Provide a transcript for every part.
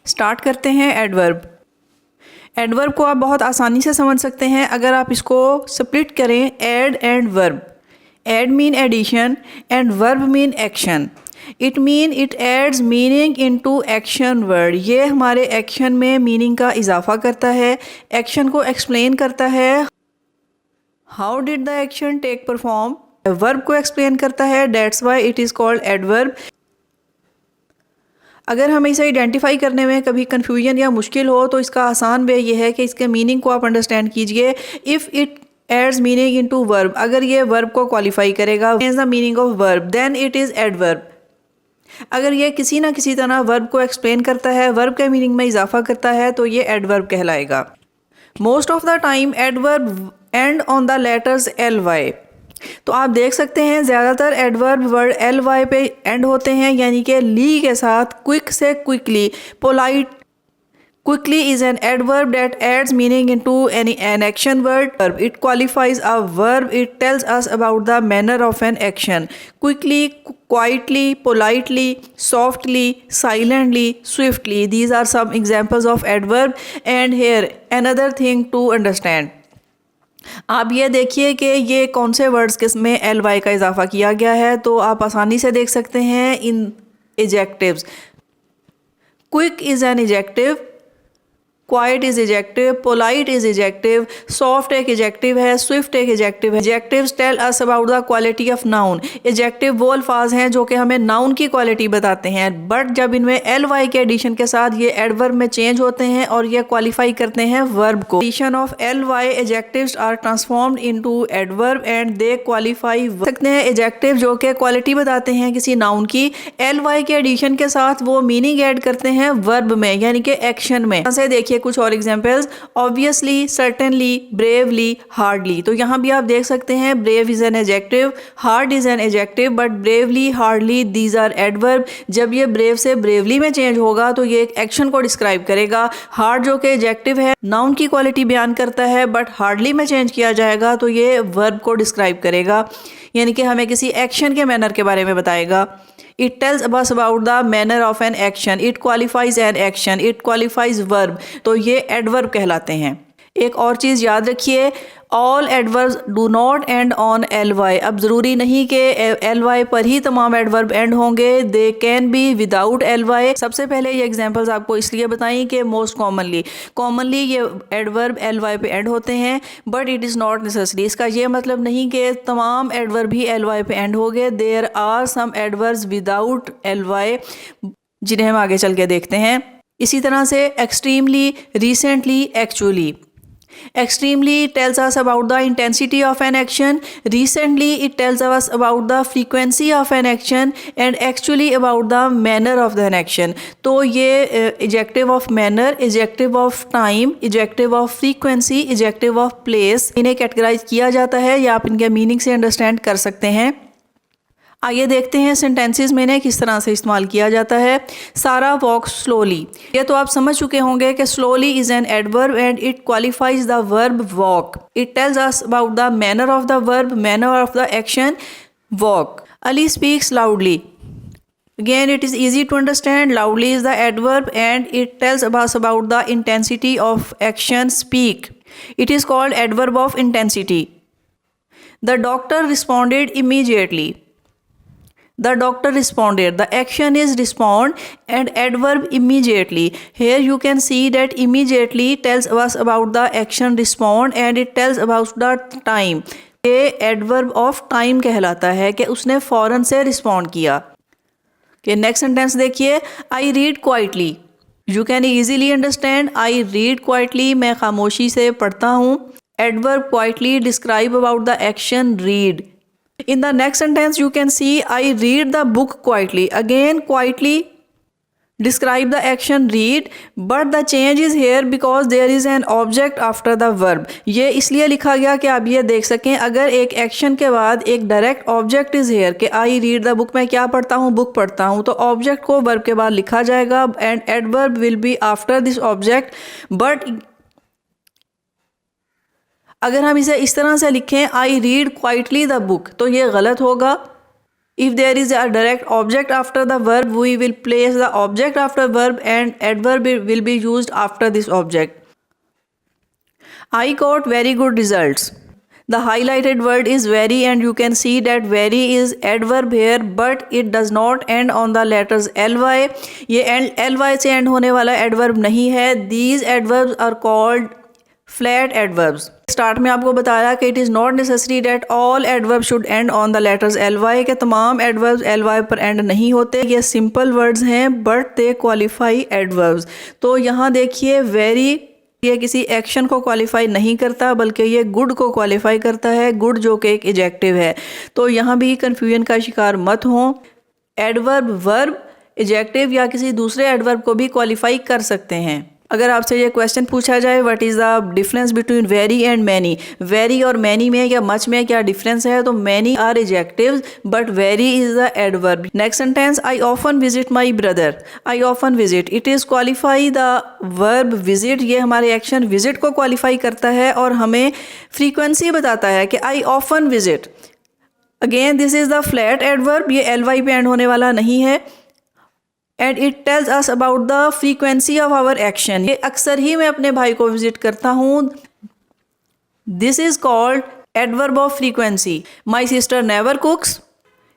Start करते हैं adverb. Adverb को आप बहुत आसानी से समझ सकते हैं अगर आप इसको स्प्लिट करें add and verb. Add mean addition and verb mean action. It mean it adds meaning into action word. ये हमारे एक्शन में मीनिंग का इजाफा करता है, एक्शन को एक्सप्लेन करता है। How did the action take perform, verb को एक्सप्लेन करता है, that's why it is called adverb. अगर हमें इसे आइडेंटिफाई करने में कभी कन्फ्यूजन या मुश्किल हो तो इसका आसान वे ये है कि इसके मीनिंग को आप अंडरस्टैंड कीजिए। If it adds meaning into verb, अगर ये वर्ब को क्वालिफाई करेगा, change the meaning of verb, then it is adverb. अगर ये किसी ना किसी तरह वर्ब को एक्सप्लेन करता है, वर्ब के मीनिंग में इजाफा करता है, तो ये एडवर्ब कहलाएगा। Most of the time adverb end on the letters L Y. तो आप देख सकते हैं ज़्यादातर एडवर्ब वर्ड एल वाई पे एंड होते हैं, यानी कि ली के साथ। क्विक से quickly, polite. Quickly is an adverb that adds meaning into an action word. It qualifies a verb, it tells us about the manner of an action. Quickly, quietly, politely, softly, silently, swiftly, these are some examples of adverb. And here another thing to understand, आप ये देखिए कि ये कौन से words किस में L Y का इजाफा किया गया है, तो आप आसानी से देख सकते हैं in adjectives. Quick is an adjective, quiet is adjective, polite is adjective, soft एक एजेक्टिव है, स्विफ्ट एक एजेक्टिव है। Adjectives tell us about the quality of noun. Adjective वो अल्फाज हैं जो कि हमें नाउन की क्वालिटी बताते हैं, बट जब इनमें एल वाई के एडिशन के साथ ये एडवर्ब में चेंज होते हैं और ये क्वालिफाई करते हैं वर्ब को। Addition of L Y adjectives are transformed into adverb and they qualify. सकते हैं एजेक्टिव जो कि क्वालिटी बताते हैं किसी नाउन की, एल वाई के एडिशन के साथ वो मीनिंग ऐड करते हैं वर्ब में, यानी कि एक्शन में। ऐसे देखिए कुछ और examples, obviously, certainly, bravely, hardly. तो यहाँ भी आप देख सकते हैं brave is an adjective, hard is an adjective, but bravely, hardly, these are adverb. जब ये ब्रेव से ब्रेवली में चेंज होगा तो ये एक एक्शन को डिस्क्राइब करेगा। हार्ड जो कि एडजेक्टिव है, नाउन की क्वालिटी बयान करता है, बट हार्डली में चेंज किया जाएगा तो ये वर्ब को डिस्क्राइब करेगा, यानी कि हमें किसी एक्शन के मैनर के बारे में बताएगा। It tells us about the manner of an action. It qualifies an action. It qualifies verb. तो ये adverb कहलाते हैं। एक और चीज़ याद रखिए, all adverbs do not end on ly। अब ज़रूरी नहीं कि ly पर ही तमाम adverb end होंगे, they can be without ly। सबसे पहले ये examples आपको इसलिए बताई कि most commonly ये adverb ly पे end होते हैं, but it is not necessary। इसका ये मतलब नहीं कि तमाम adverb ही ly पे end होंगे। there are some adverbs without ly जिन्हें हम आगे चल के देखते हैं। इसी तरह से extremely, recently, actually। Extremely tells us about the intensity of an action, recently it tells us about the frequency of an action, and actually about the manner of the action। तो ये adjective of manner, adjective of time, adjective of frequency, adjective of place इन्हें categorise किया जाता है, या आप इनके meaning से अंडरस्टैंड कर सकते हैं। आइए देखते हैं सेंटेंसेस में इन्हें किस तरह से इस्तेमाल किया जाता है। सारा वॉक स्लोली, ये तो आप समझ चुके होंगे कि slowly is an adverb and it qualifies the verb walk. It tells us about the manner of the verb, manner of the action walk. Ali speaks loudly, again it is easy to understand, loudly is the adverb and it tells us about the intensity of action speak। it is called adverb of intensity। the doctor responded immediately, the doctor responded, the action is respond and adverb immediately। here you can see that immediately tells us about the action respond and it tells about the time। ये adverb of time कहलाता है कि उसने फौरन से respond किया। कि next sentence देखिए, I read quietly, you can easily understand, I read quietly, मैं खामोशी से पढ़ता हूँ। Adverb quietly describe about the action read. In the next sentence you can see I read the book quietly, again quietly describe the action read, but the change is here because there is an object after the verb। ये इसलिए लिखा गया कि आप ये देख सकें अगर एक एक्शन के बाद एक डायरेक्ट ऑब्जेक्ट इज हेयर कि आई रीड द बुक, मैं क्या पढ़ता हूँ, बुक पढ़ता हूँ, तो ऑब्जेक्ट को वर्ब के बाद लिखा जाएगा and adverb will be after this object. But अगर हम इसे इस तरह से लिखें I read quietly the book, तो ये गलत होगा। If there is a direct object after the verb, we will place the object after verb and adverb will be used after this object. I got very good results. The highlighted word is very and you can see that very is adverb here but it does not end on the letters ly. ये ly से end होने वाला adverb नहीं है. These adverbs are called flat adverbs. Start में आपको बताया कि it is not necessary that all adverb should end on the letters L Y, के तमाम एडवर्ब्स एल वाई पर एंड नहीं होते. ये सिंपल वर्ड्स हैं बट दे क्वालिफाई एडवर्ब्स. तो यहाँ देखिए वेरी ये किसी एक्शन को क्वालिफाई नहीं करता बल्कि ये गुड को क्वालिफाई करता है. गुड जो कि एक एडजेक्टिव है. तो यहाँ भी कन्फ्यूजन का शिकार मत हों. एडवर्ब वर्ब एडजेक्टिव या किसी दूसरे एडवर्ब को भी क्वालिफाई कर सकते हैं. अगर आपसे ये क्वेश्चन पूछा जाए what is the difference between very and many, very और मैनी में या मच में क्या डिफरेंस है, तो many are adjectives but very is the adverb. Next sentence, I often visit my brother. I often visit, it is qualify the verb visit. ये हमारे action visit को क्वालिफाई करता है और हमें फ्रीक्वेंसी बताता है कि I often visit. Again this is the flat adverb, ये एल वाई पे एंड होने वाला नहीं है. And it tells us about the frequency of our action. ये अक्सर ही मैं अपने भाई को विजिट करता हूँ. This is called adverb of frequency. My sister never cooks.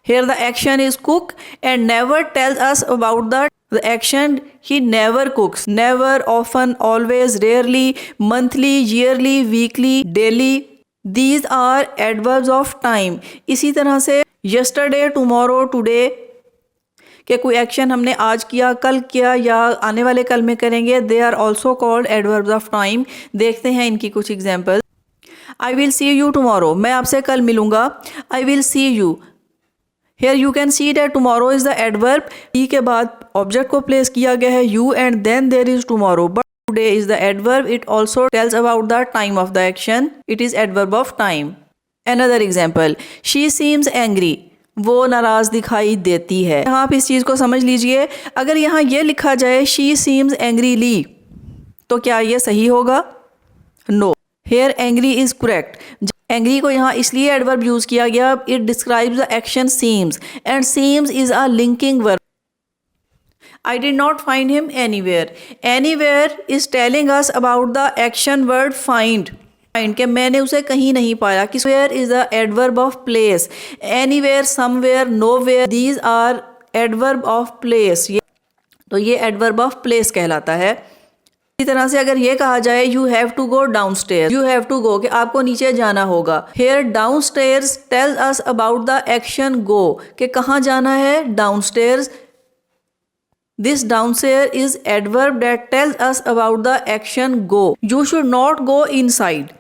Here the action is cook and never tells us about the action. He never cooks. Never, often, always, rarely, monthly, yearly, weekly, daily. These are adverbs of time. इसी तरह से yesterday, tomorrow, today कि कोई action हमने आज किया, कल किया या आने वाले कल में करेंगे. They are also called adverbs of time. देखते हैं इनकी कुछ example. I will see you tomorrow. मैं आपसे कल मिलूंगा. I will see you. Here you can see that tomorrow is the adverb. ई के बाद ऑब्जेक्ट को प्लेस किया गया है you and then there is tomorrow. But today is the adverb. It also tells about the time of the action. It is adverb of time. Another example, she seems angry. वो नाराज़ दिखाई देती है. यहाँ आप इस चीज़ को समझ लीजिए. अगर यहाँ ये लिखा जाए शी सीम्स एंग्रीली तो क्या ये सही होगा? No. Here angry is correct. Angry को यहाँ इसलिए एडवर्ब यूज़ किया गया, it describes the action seems and seems is a linking verb. I did not find him anywhere. Anywhere is telling us about the action word find. कि मैंने उसे कहीं नहीं पाया. कि where is the adverb of place. Anywhere, somewhere, nowhere, these are adverb of place. तो ये adverb of place कहलाता है. इसी तरह से अगर ये कहा जाए you have to go downstairs. You have to go कि आपको नीचे जाना होगा. Here downstairs tells us about the action go कि कहाँ जाना है, downstairs. This downstairs is adverb that tells us about the action go. You should not go inside.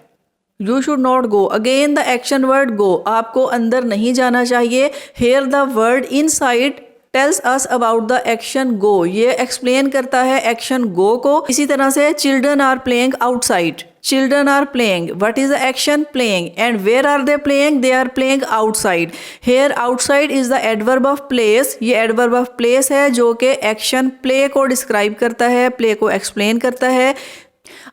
You should not go. Again the action word go. आपको अंदर नहीं जाना चाहिए. Here the word inside tells us about the action go. ये explain करता है action go को. इसी तरह से children are playing outside. Children are playing. What is the action? Playing. And where are they playing? They are playing outside. Here outside is the adverb of place. ये adverb of place है जो कि action play को describe करता है, play को explain करता है.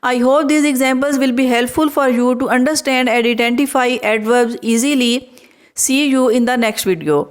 I hope these examples will be helpful for you to understand and identify adverbs easily. See you in the next video.